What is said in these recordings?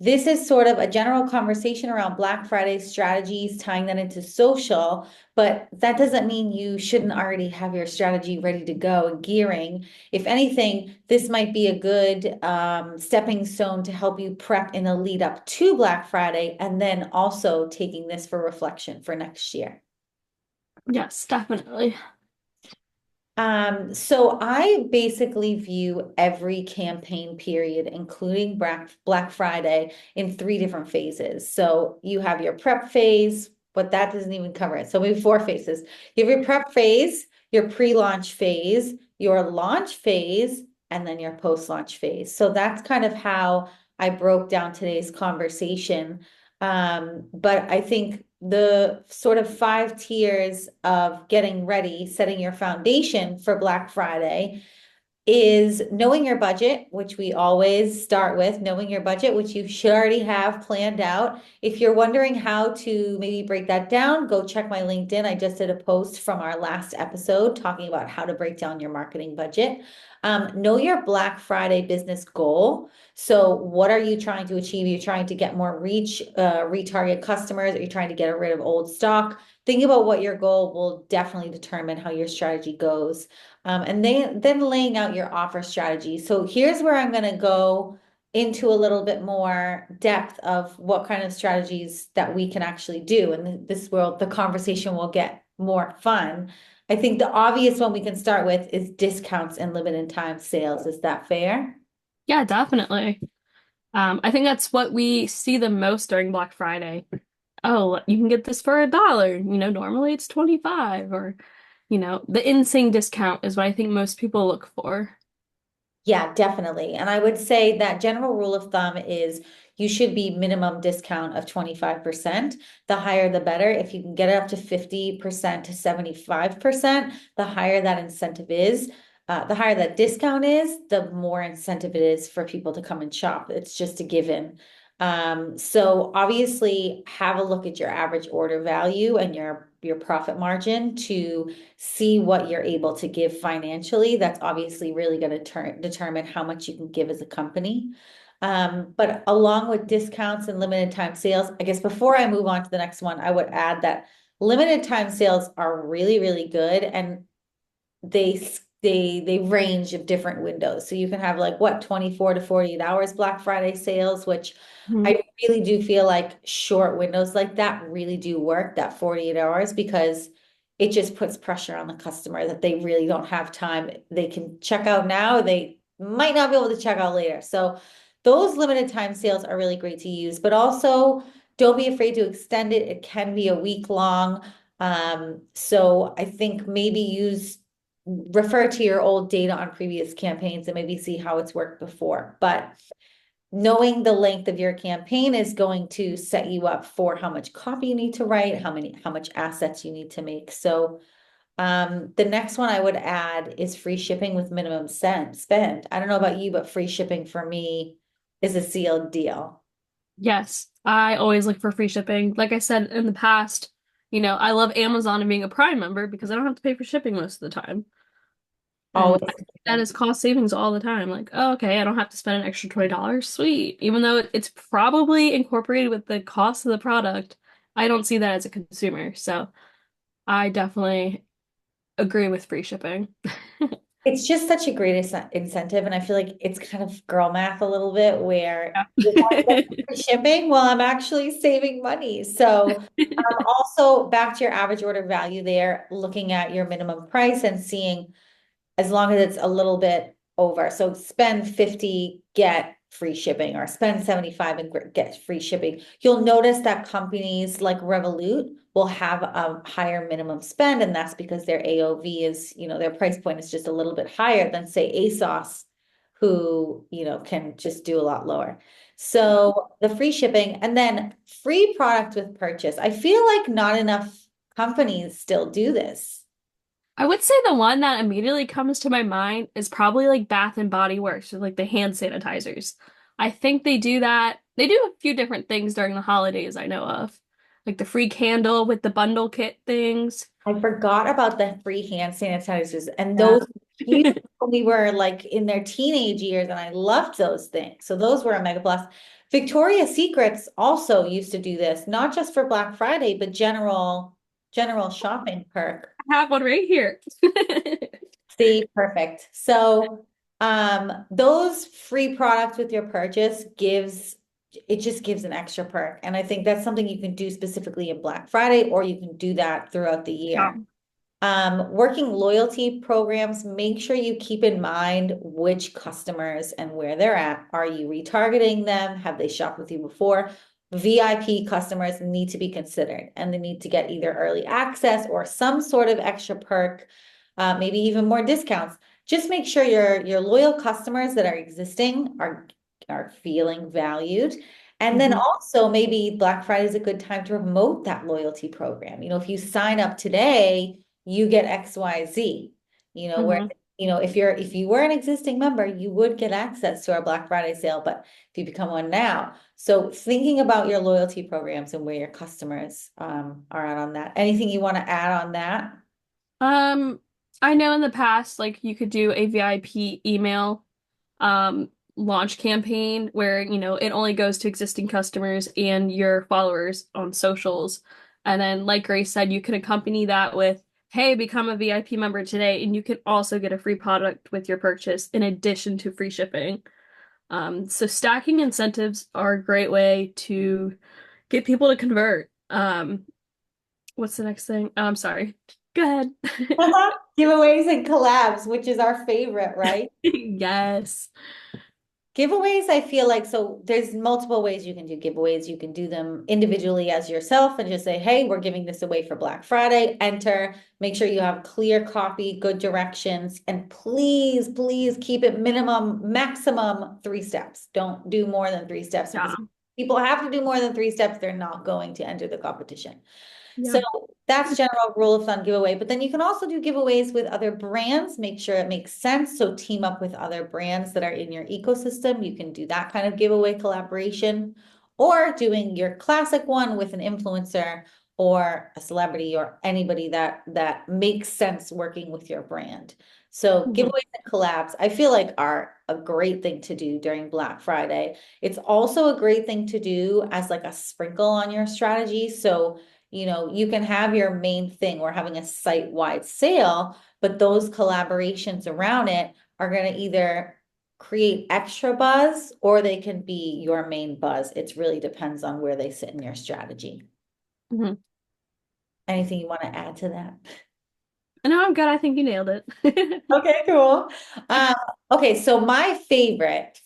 this is sort of a general conversation around Black Friday strategies, tying that into social, but that doesn't mean you shouldn't already have your strategy ready to go and gearing. If anything, this might be a good stepping stone to help you prep in the lead up to Black Friday, and then also taking this for reflection for next year. Yes, definitely. So I basically view every campaign period, including Black Friday, in three different phases. So you have your prep phase, but that doesn't even cover it. So we have four phases. You have your prep phase, your pre-launch phase, your launch phase, and then your post-launch phase. So that's kind of how I broke down today's conversation. But I think the sort of five tiers of getting ready, setting your foundation for Black Friday is knowing your budget, which we always start with, knowing your budget, which you should already have planned out. If you're wondering how to maybe break that down, go check my LinkedIn. I just did a post from our last episode talking about how to break down your marketing budget. Know your Black Friday business goal. So, what are you trying to achieve? Are you trying to get more reach, retarget customers? Are you trying to get rid of old stock? Think about what your goal will definitely determine how your strategy goes. And then laying out your offer strategy. So here's where I'm going to go into a little bit more depth of what kind of strategies that we can actually do. And this world, the conversation will get more fun. I think the obvious one we can start with is discounts and limited time sales. Is that fair? Yeah, definitely. I think that's what we see the most during Black Friday. Oh, you can get this for $1. Normally it's 25 or, the insane discount is what I think most people look for. Yeah, definitely. And I would say that general rule of thumb is you should be minimum discount of 25%. The higher the better. If you can get it up to 50% to 75%, the higher that incentive is. The higher that discount is, the more incentive it is for people to come and shop. It's just a given. So obviously have a look at your average order value and your profit margin to see what you're able to give financially. That's obviously really going to determine how much you can give as a company. But along with discounts and limited time sales, I guess before I move on to the next one, I would add that limited time sales are really, really good, and they range of different windows. So you can have like what 24 to 48 hours Black Friday sales, which Mhm. I really do feel like short windows like that really do work, that 48 hours, because it just puts pressure on the customer that they really don't have time. They can check out now, they might not be able to check out later. So those limited time sales are really great to use, but also don't be afraid to extend it. It can be a week long. So I think maybe refer to your old data on previous campaigns and maybe see how it's worked before. But knowing the length of your campaign is going to set you up for how much copy you need to write, how much assets you need to make. So the next one I would add is free shipping with minimum spend. I don't know about you, but free shipping for me is a sealed deal. Yes, I always look for free shipping. Like I said in the past, I love Amazon and being a Prime member because I don't have to pay for shipping most of the time. And I Always. see that as cost savings all the time. Like, oh, okay, I don't have to spend an extra $20. Sweet. Even though it's probably incorporated with the cost of the product, I don't see that as a consumer. So I definitely agree with free shipping. It's just such a great incentive, and I feel like it's kind of girl math a little bit where if I get Yeah. free shipping, well, I'm actually saving money. So, also back to your average order value there, looking at your minimum price and seeing as long as it's a little bit over. So spend 50, get free shipping, or spend 75 and get free shipping. You'll notice that companies like Revolut will have a higher minimum spend, and that's because their AOV is, their price point is just a little bit higher than say ASOS, who, can just do a lot lower. So the free shipping and then free product with purchase. I feel like not enough companies still do this. I would say the one that immediately comes to my mind is probably like Bath and Body Works or like the hand sanitizers. I think they do that. They do a few different things during the holidays I know of. Like the free candle with the bundle kit things. I forgot about the free hand sanitizers, and Yeah. those huge when we were like in their teenage years, and I loved those things. So those were a mega plus. Victoria's Secrets also used to do this, not just for Black Friday, but general shopping perk. I have one right here. See, perfect. So, those free products with your purchase just gives an extra perk. And I think that's something you can do specifically in Black Friday, or you can do that throughout the Yeah. year. Working loyalty programs, make sure you keep in mind which customers and where they're at. Are you retargeting them? Have they shopped with you before? VIP customers need to be considered, and they need to get either early access or some sort of extra perk, maybe even more discounts. Just make sure your loyal customers that are existing are feeling valued. And then Mhm. also maybe Black Friday is a good time to promote that loyalty program. If you sign up today, you get XYZ. Where Mhm. if you were an existing member, you would get access to our Black Friday sale, but if you become one now. So thinking about your loyalty programs and where your customers are at on that. Anything you want to add on that? Um, I know in the past, like you could do a VIP email launch campaign where, it only goes to existing customers and your followers on socials. And then, like Grace said, you can accompany that with, hey, become a VIP member today, and you can also get a free product with your purchase in addition to free shipping. So stacking incentives are a great way to get people to convert. What's the next thing? Oh, I'm sorry. Go ahead. Giveaways and collabs, which is our favorite, right? Yes. Giveaways, I feel like, so there's multiple ways you can do giveaways. You can do them individually as yourself and just say, hey, we're giving this away for Black Friday. Enter, make sure you have clear copy, good directions, and please, please keep it maximum 3 steps. Don't do more than 3 steps, because Yeah. if people have to do more than 3 steps, they're not going to enter the competition. Yeah. So that's general rule of thumb giveaway. But then you can also do giveaways with other brands. Make sure it makes sense. So team up with other brands that are in your ecosystem. You can do that kind of giveaway collaboration, or doing your classic one with an influencer or a celebrity or anybody that makes sense working with your brand. So Mhm. giveaways and collabs, I feel like, are a great thing to do during Black Friday. It's also a great thing to do as like a sprinkle on your strategy. So you can have your main thing. We're having a site-wide sale, but those collaborations around it are going to either create extra buzz, or they can be your main buzz. It really depends on where they sit in your strategy. Mhm. Anything you want to add to that? No, I'm good. I think you nailed it. Okay, cool. Um, okay, so my favorite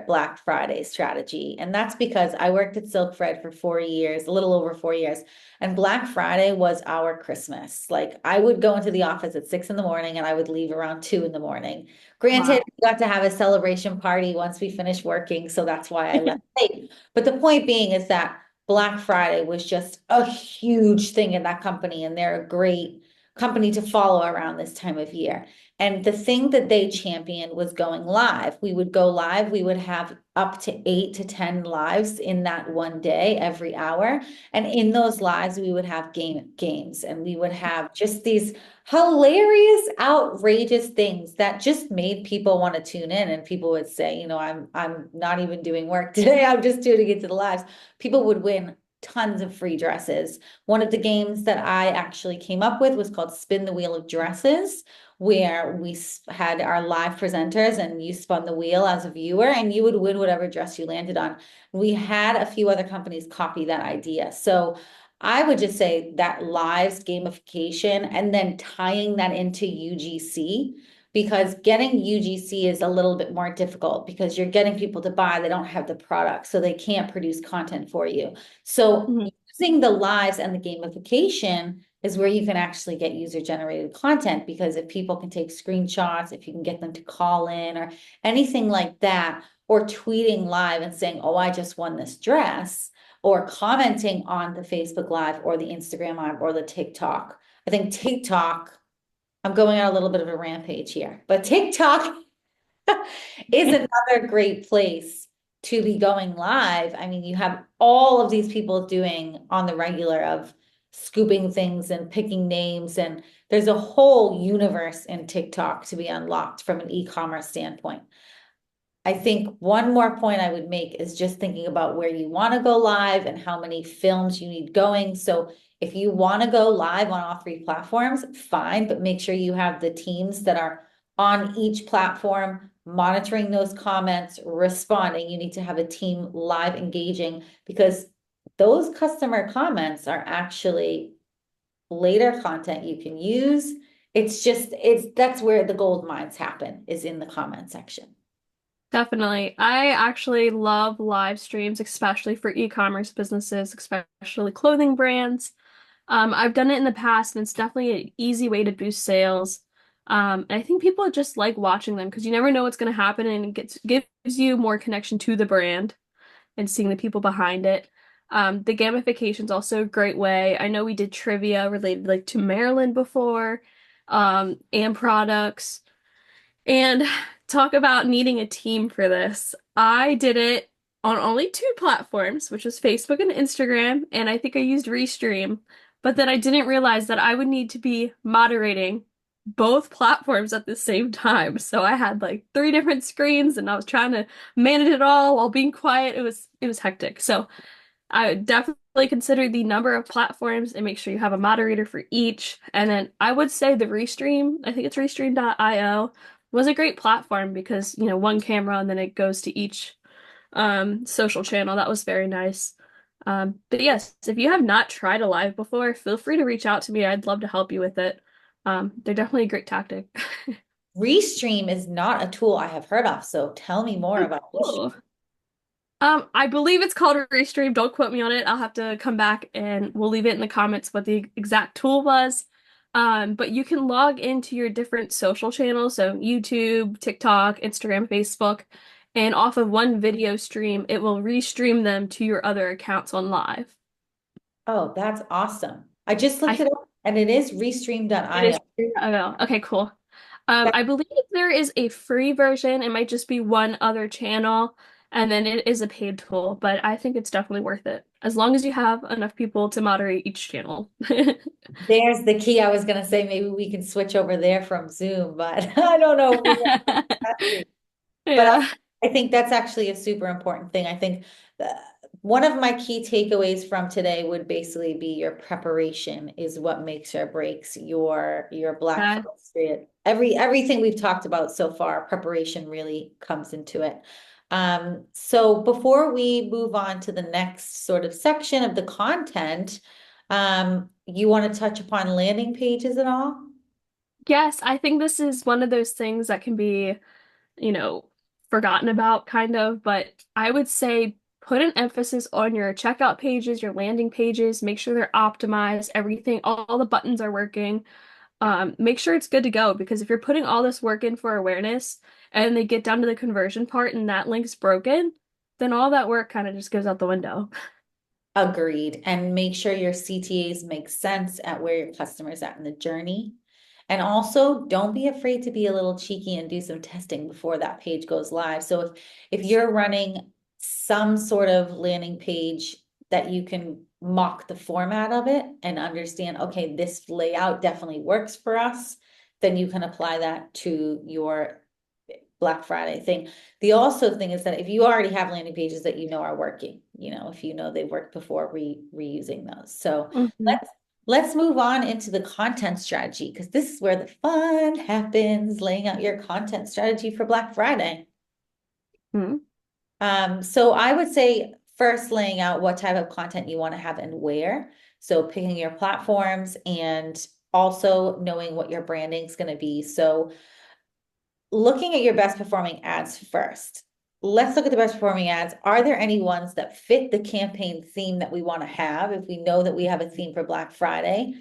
Black Friday strategy, and that's because I worked at Silk Fred for 4 years, a little over 4 years, and Black Friday was our Christmas. Like, I would go into the office at 6 in the morning and I would leave around 2 in the morning. Granted, Wow. we got to have a celebration party once we finished working, so that's why I left late. But the point being is that Black Friday was just a huge thing in that company, and they're a great company to follow around this time of year. And the thing that they championed was going live. We would go live. We would have up to 8 to 10 lives in that one day, every hour. And in those lives, we would have games, and we would have just these hilarious, outrageous things that just made people want to tune in. And people would say, I'm not even doing work today. I'm just tuning into the lives. People would win tons of free dresses. One of the games that I actually came up with was called Spin the Wheel of Dresses, where we had our live presenters and you spun the wheel as a viewer and you would win whatever dress you landed on. We had a few other companies copy that idea. So I would just say that lives gamification and then tying that into UGC, because getting UGC is a little bit more difficult because you're getting people to buy, they don't have the product, so they can't produce content for you. So Mhm. using the lives and the gamification is where you can actually get user generated content, because if people can take screenshots, if you can get them to call in or anything like that, or tweeting live and saying, oh, I just won this dress, or commenting on the Facebook Live or the Instagram Live or the TikTok. I think TikTok, I'm going on a little bit of a rampage here, but TikTok is another great place to be going live. I mean, you have all of these people doing on the regular of scooping things and picking names, and there's a whole universe in TikTok to be unlocked from an e-commerce standpoint. I think one more point I would make is just thinking about where you want to go live and how many films you need going. So if you want to go live on all three platforms, fine, but make sure you have the teams that are on each platform, monitoring those comments, responding. You need to have a team live engaging because those customer comments are actually later content you can use. That's where the gold mines happen, is in the comment section. Definitely. I actually love live streams, especially for e-commerce businesses, especially clothing brands. I've done it in the past, and it's definitely an easy way to boost sales. And I think people just like watching them because you never know what's going to happen, and it gives you more connection to the brand and seeing the people behind it. The gamification is also a great way. I know we did trivia related like to Maryland before, and products. And talk about needing a team for this. I did it on only two platforms, which was Facebook and Instagram, and I think I used Restream. But then I didn't realize that I would need to be moderating both platforms at the same time. So I had like three different screens and I was trying to manage it all while being quiet. It was hectic. So I would definitely consider the number of platforms and make sure you have a moderator for each. And then I would say the Restream, I think it's restream.io, was a great platform because, one camera and then it goes to each social channel. That was very nice. But yes, if you have not tried a live before, feel free to reach out to me. I'd love to help you with it. They're definitely a great tactic. Restream is not a tool I have heard of, so tell me more Oh, about Restream. cool. I believe it's called Restream. Don't quote me on it. I'll have to come back and we'll leave it in the comments what the exact tool was. But you can log into your different social channels, so YouTube, TikTok, Instagram, Facebook, and off of one video stream, it will restream them to your other accounts on live. Oh, that's awesome. I just looked I it up and it is It is restream.io. oh, okay, cool. That, I believe there is a free version. It might just be one other channel, and then it is a paid tool, but I think it's definitely worth it as long as you have enough people to moderate each channel. there's the key. I was gonna say maybe we can switch over there from Zoom, but I don't know if we have the capacity. But Yeah. I think that's actually a super important thing. I think uh, one of my key takeaways from today would basically be your preparation is what makes or breaks your Black Uh, Friday. Everything we've talked about so far, preparation really comes into it. So before we move on to the next sort of section of the content, you want to touch upon landing pages at all? yes, I think this is one of those things that can be, you know, forgotten about kind of, but I would say put an emphasis on your checkout pages, your landing pages, make sure they're optimized, everything, all the buttons are working. Make sure it's good to go because if you're putting all this work in for awareness and they get down to the conversion part and that link's broken, then all that work kind of just goes out the window. Agreed. And make sure your CTAs make sense at where your customer's at in the journey. And also don't be afraid to be a little cheeky and do some testing before that page goes live. So if you're running some sort of landing page that you can mock the format of it and understand, okay, this layout definitely works for us, then you can apply that to your Black Friday thing. The also thing is that if you already have landing pages that you know are working, if you know they've worked before, reusing those. So Mhm. let's move on into the content strategy because this is where the fun happens, laying out your content strategy for Black Friday. Mhm. So I would say first laying out what type of content you want to have and where. So picking your platforms and also knowing what your branding is going to be. So looking at your best performing ads first. Let's look at the best performing ads. Are there any ones that fit the campaign theme that we want to have if we know that we have a theme for Black Friday?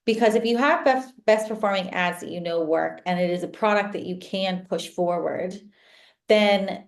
Because if you have best performing ads that you know work and it is a product that you can push forward, then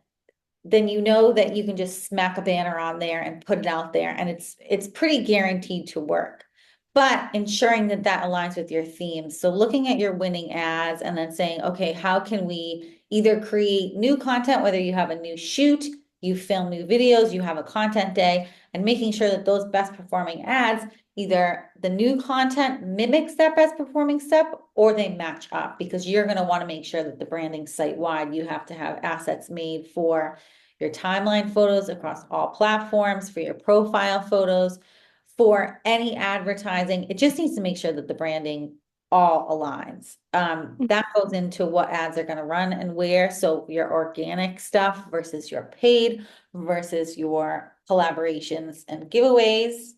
you know that you can just smack a banner on there and put it out there and it's pretty guaranteed to work. But ensuring that that aligns with your themes. So looking at your winning ads and then saying, okay, how can we either create new content, whether you have a new shoot, you film new videos, you have a content day, and making sure that those best performing ads either the new content mimics that best performing step or they match up, because you're going to want to make sure that the branding site wide, you have to have assets made for your timeline photos across all platforms, for your profile photos, for any advertising. It just needs to make sure that the branding all aligns. That goes into what ads are going to run and where. So your organic stuff versus your paid versus your collaborations and giveaways.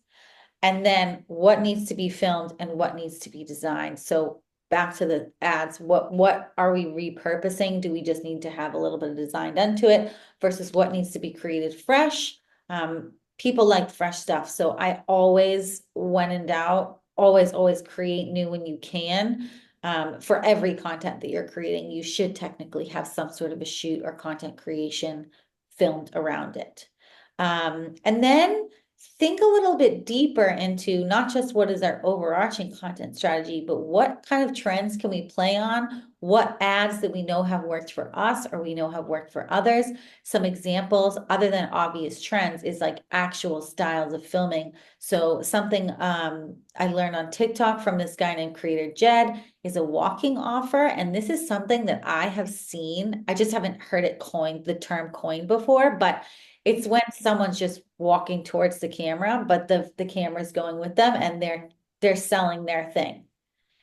And then what needs to be filmed and what needs to be designed. So back to the ads, what are we repurposing? Do we just need to have a little bit of design done to it versus what needs to be created fresh? People like fresh stuff. So I always, when in doubt, always create new when you can. For every content that you're creating, you should technically have some sort of a shoot or content creation filmed around it. And then think a little bit deeper into not just what is our overarching content strategy, but what kind of trends can we play on? What ads that we know have worked for us or we know have worked for others? Some examples other than obvious trends is like actual styles of filming. So something I learned on TikTok from this guy named Creator Jed is a walking offer. And this is something that I have seen. I just haven't heard it coined, the term coined before, but it's when someone's just walking towards the camera, but the camera's going with them and they're selling their thing.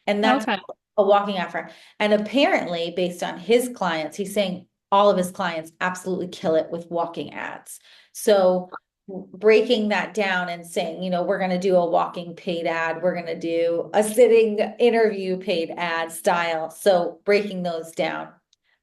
And that's Okay. a walking offer. And apparently, based on his clients, he's saying all of his clients absolutely kill it with walking ads. So breaking that down and saying, we're going to do a walking paid ad, we're going to do a sitting interview paid ad style. So breaking those down.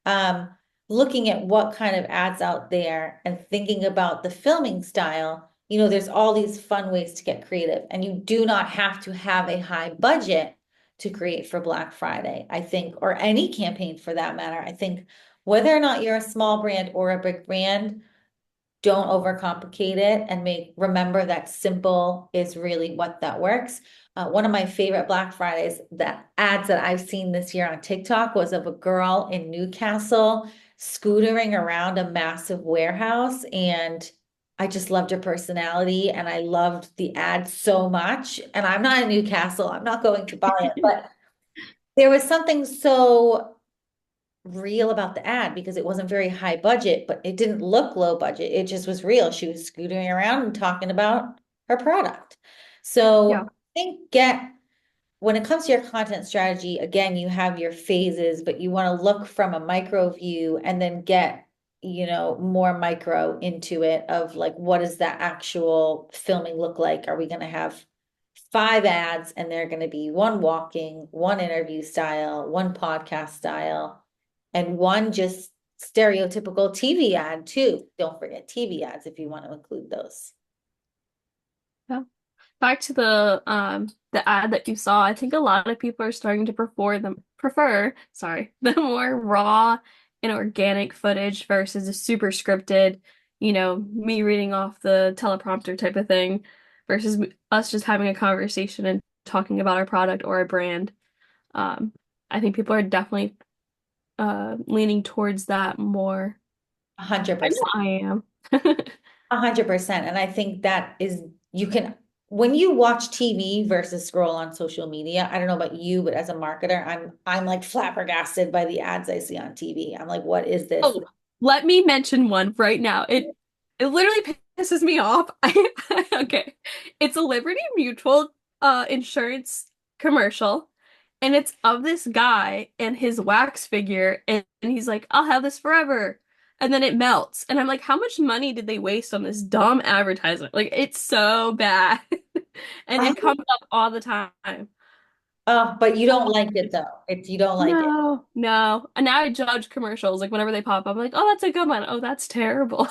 Um, Looking at what kind of ads out there and thinking about the filming style, there's all these fun ways to get creative, and you do not have to have a high budget to create for Black Friday, I think, or any campaign for that matter. I think whether or not you're a small brand or a big brand, don't overcomplicate it and remember that simple is really what that works. One of my favorite Black Fridays, that ads that I've seen this year on TikTok was of a girl in Newcastle scootering around a massive warehouse. And I just loved her personality and I loved the ad so much. And I'm not in Newcastle, I'm not going to buy it, but there was something so real about the ad because it wasn't very high budget, but it didn't look low budget. It just was real. She was scooting around and talking about her product. So Yeah. I think when it comes to your content strategy, again, you have your phases, but you want to look from a micro view and then get, more micro into it of like, what does that actual filming look like? Are we going to have 5 ads and they're going to be one walking, one interview style, one podcast style, and one just stereotypical TV ad too. Don't forget TV ads if you want to include those. Yeah. Back to the ad that you saw, I think a lot of people are starting to prefer the more raw and organic footage versus a super scripted, me reading off the teleprompter type of thing versus us just having a conversation and talking about our product or a brand. Um, I think people are definitely leaning towards that more. A hundred I know percent. I am. 100%. And I think that is, when you watch TV versus scroll on social media, I don't know about you, but as a marketer, I'm like flabbergasted by the ads I see on TV. I'm like, what is this? Oh, let me mention one right now. It literally pisses me off. Okay. It's a Liberty Mutual insurance commercial, and it's of this guy and his wax figure, and he's like, "I'll have this forever." And then it melts. And I'm like, how much money did they waste on this dumb advertisement? Like, it's so bad. And I, it comes up all the time. oh, but you don't like it though. You don't like it. No, no. And now I judge commercials. Like whenever they pop up, I'm like, oh, that's a good one. Oh, that's terrible.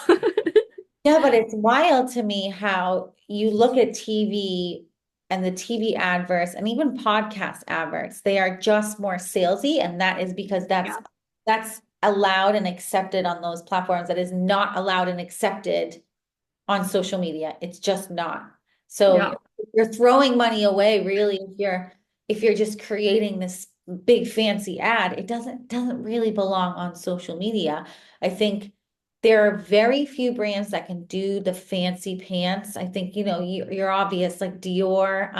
Yeah, but it's wild to me how you look at TV and the TV adverts and even podcast adverts, they are just more salesy. And that is because Yeah. that's allowed and accepted on those platforms. That is not allowed and accepted on social media. It's just not. So Yeah. you're throwing money away, really, if you're just creating this big fancy ad. It doesn't really belong on social media. I think There are very few brands that can do the fancy pants. I think, you're obvious, like Dior,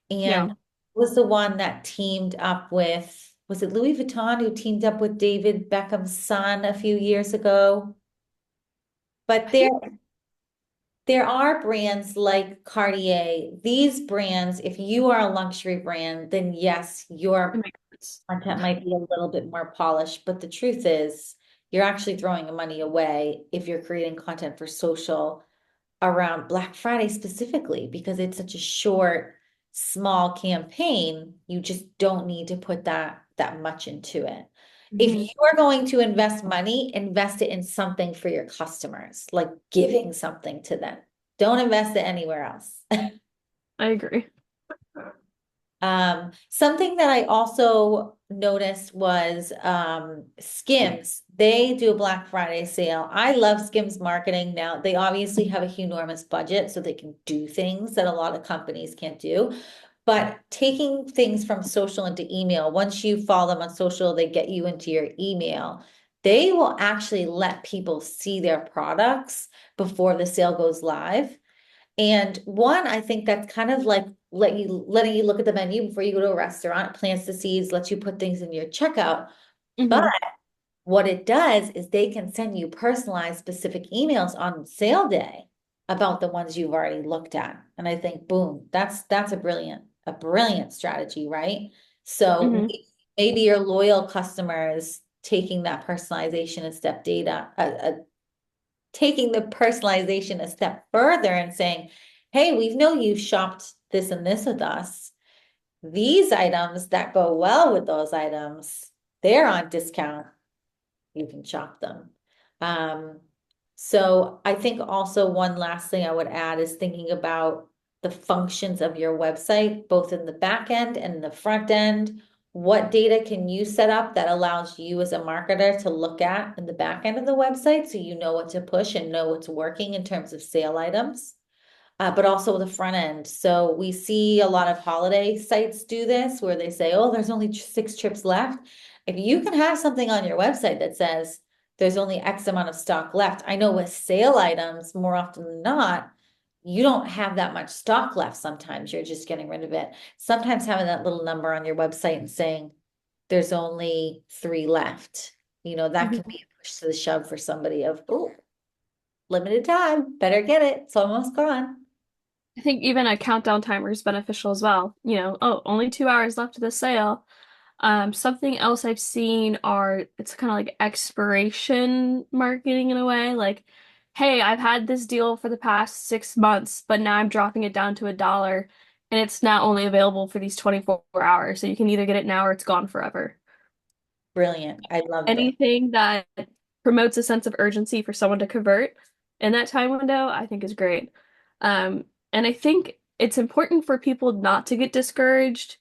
Yeah, and was the one that teamed up with, was it Louis Vuitton who teamed up with David Beckham's son a few years ago? But I there think there are brands like Cartier. These brands, if you are a luxury brand, then yes, it your makes sense. content might be a little bit more polished, but the truth is, you're actually throwing the money away if you're creating content for social around Black Friday specifically, because it's such a short, small campaign. You just don't need to put that much into it. If you Mhm. are going to invest money, invest it in something for your customers, like giving something to them. Don't invest it anywhere else. I agree. Something that I also noticed was Skims. They do a Black Friday sale. I love Skims marketing now. They obviously have a enormous budget, so they can do things that a lot of companies can't do. But taking things from social into email, once you follow them on social, they get you into your email. They will actually let people see their products before the sale goes live. And one, I think that's kind of like letting you look at the menu before you go to a restaurant, plants the seeds, lets you put things in your checkout. But Hmm. what it does is they can send you personalized specific emails on sale day about the ones you've already looked at. And I think, boom, that's a brilliant strategy, right? So Hmm. maybe your loyal customers taking that personalization a step data, taking the personalization a step further and saying, hey, we know you've shopped this and this with us. These items that go well with those items, they're on discount. You can shop them. Um, so I think also one last thing I would add is thinking about the functions of your website, both in the back end and the front end. What data can you set up that allows you as a marketer to look at in the back end of the website so you know what to push and know what's working in terms of sale items? But also the front end. So we see a lot of holiday sites do this where they say, oh, there's only 6 trips left. If you can have something on your website that says there's only X amount of stock left, I know with sale items, more often than not, you don't have that much stock left. Sometimes you're just getting rid of it. Sometimes having that little number on your website and saying there's only 3 left, that can Hmm. be a push to the shove for somebody of, oh, limited time, better get it. It's almost gone. I think even a countdown timer is beneficial as well. Oh, only 2 hours left of the sale. Something else I've seen are it's kind of like expiration marketing in a way. Like, hey, I've had this deal for the past 6 months, but now I'm dropping it down to $1, and it's now only available for these 24 hours. So you can either get it now or it's gone forever. Brilliant. I love this. Anything that promotes a sense of urgency for someone to convert in that time window, I think is great. And I think it's important for people not to get discouraged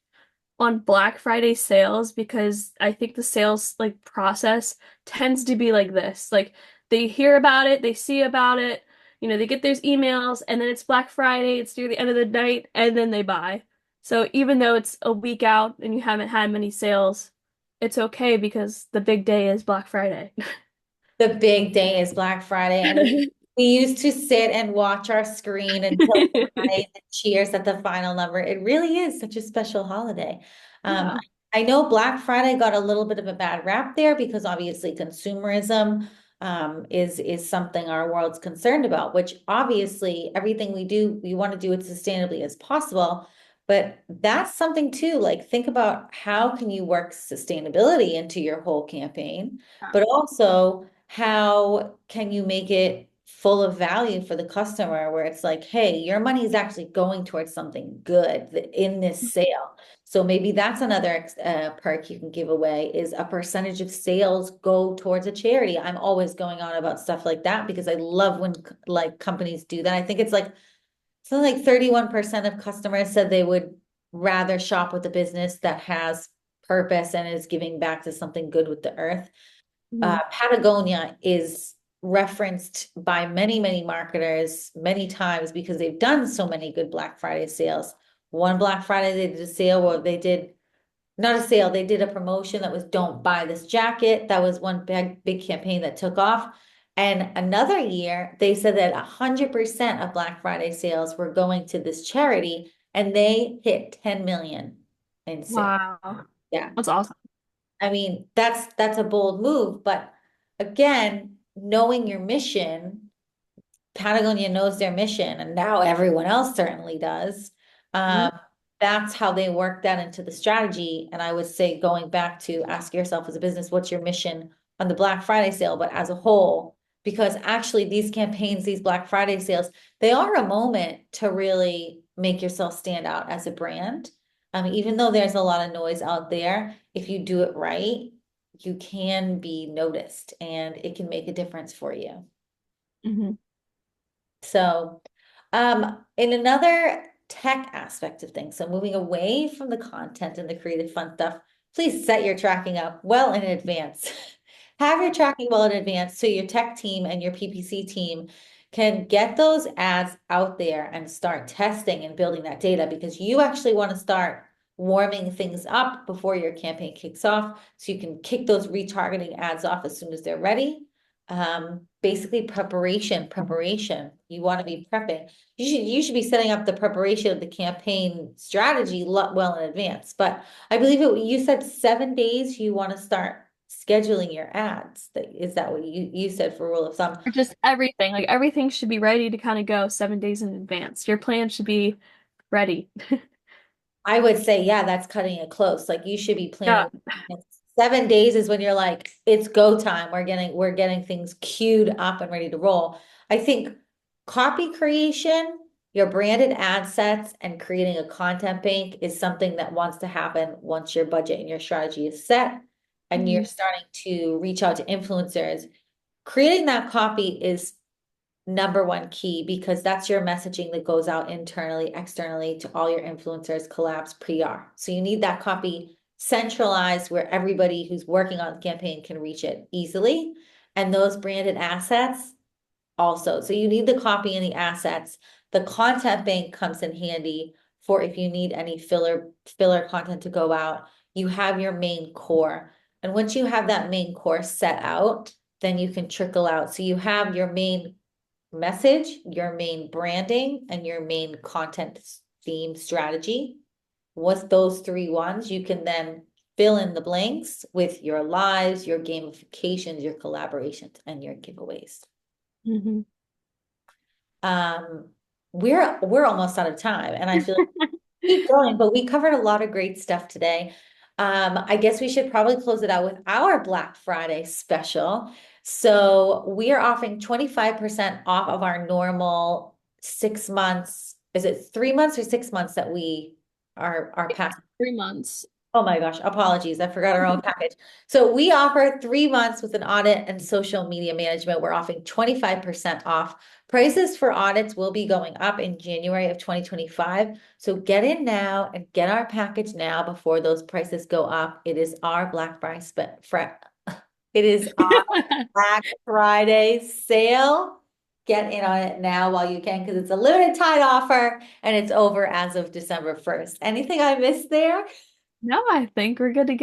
on Black Friday sales because I think the sales like process tends to be like this. Like they hear about it, they see about it, they get those emails and then it's Black Friday, it's near the end of the night, and then they buy. So even though it's a week out and you haven't had many sales, it's okay because the big day is Black Friday. The big day is Black Friday, and we used to sit and watch our screen until midnight and cheers at the final number. It really is such a special holiday. Um, Yeah. I know Black Friday got a little bit of a bad rap there because obviously consumerism is something our world's concerned about, which obviously everything we do, we want to do it sustainably as possible. But that's something too, like think about how can you work sustainability into your whole campaign, but also how can you make it full of value for the customer where it's like, hey, your money is actually going towards something good in this sale. So maybe that's another perk you can give away is a percentage of sales go towards a charity. I'm always going on about stuff like that because I love when like companies do that. I think it's like something like 31% of customers said they would rather shop with a business that has purpose and is giving back to something good with the earth. Mhm. Patagonia is referenced by many, many marketers many times because they've done so many good Black Friday sales. One Black Friday, they did a sale where they did not a sale, they did a promotion that was don't buy this jacket. That was one big campaign that took off. And another year, they said that 100% of Black Friday sales were going to this charity, and they hit 10 million in sales. Wow. Yeah. That's awesome. I mean, that's a bold move, but again, knowing your mission, Patagonia knows their mission, and now everyone else certainly does. Mhm. Um, that's how they work that into the strategy. And I would say, going back to ask yourself as a business, what's your mission on the Black Friday sale, but as a whole, because actually these campaigns, these Black Friday sales, they are a moment to really make yourself stand out as a brand. Even though there's a lot of noise out there, if you do it right, you can be noticed and it can make a difference for you. Mhm. So, in another tech aspect of things, so moving away from the content and the creative fun stuff, please set your tracking up well in advance. Have your tracking well in advance so your tech team and your PPC team can get those ads out there and start testing and building that data because you actually want to start warming things up before your campaign kicks off so you can kick those retargeting ads off as soon as they're ready. Basically preparation. You want to be prepping. You should be setting up the preparation of the campaign strategy well in advance. But I believe you said 7 days you want to start scheduling your ads. Is that what you said for rule of thumb? Or just everything. Like everything should be ready to kind of go 7 days in advance. Your plan should be ready. I would say, yeah, that's cutting it close. Like you should be Yeah. planning. 7 days is when you're like, it's go time. We're getting things queued up and ready to roll. I think copy creation, your branded ad sets, and creating a content bank is something that wants to happen once your budget and your strategy is set, and you're Mhm. starting to reach out to influencers. Creating that copy is number one key because that's your messaging that goes out internally, externally to all your influencers, collabs, PR. So you need that copy centralized where everybody who's working on the campaign can reach it easily. And those branded assets also. So you need the copy and the assets. The content bank comes in handy for if you need any filler content to go out. You have your main core. And once you have that main core set out, then you can trickle out. So you have your main message, your main branding, and your main content theme strategy. With those three ones, you can then fill in the blanks with your lives, your gamifications, your collaborations, and your giveaways. Mhm. Um, we're almost out of time, and I feel like we keep going, but we covered a lot of great stuff today. I guess we should probably close it out with our Black Friday special. So we are offering 25% off of our normal 6 months. Is it 3 months or 6 months that we are past? 3 months. Oh my gosh, apologies. I forgot our own package. So we offer 3 months with an audit and social media management. We're offering 25% off. Prices for audits will be going up in January of 2025. So get in now and get our package now before those prices go up. It is our Black Friday it is our Black Friday sale. Get in on it now while you can because it's a limited time offer and it's over as of December 1st. Anything I missed there? No, I think we're good to go.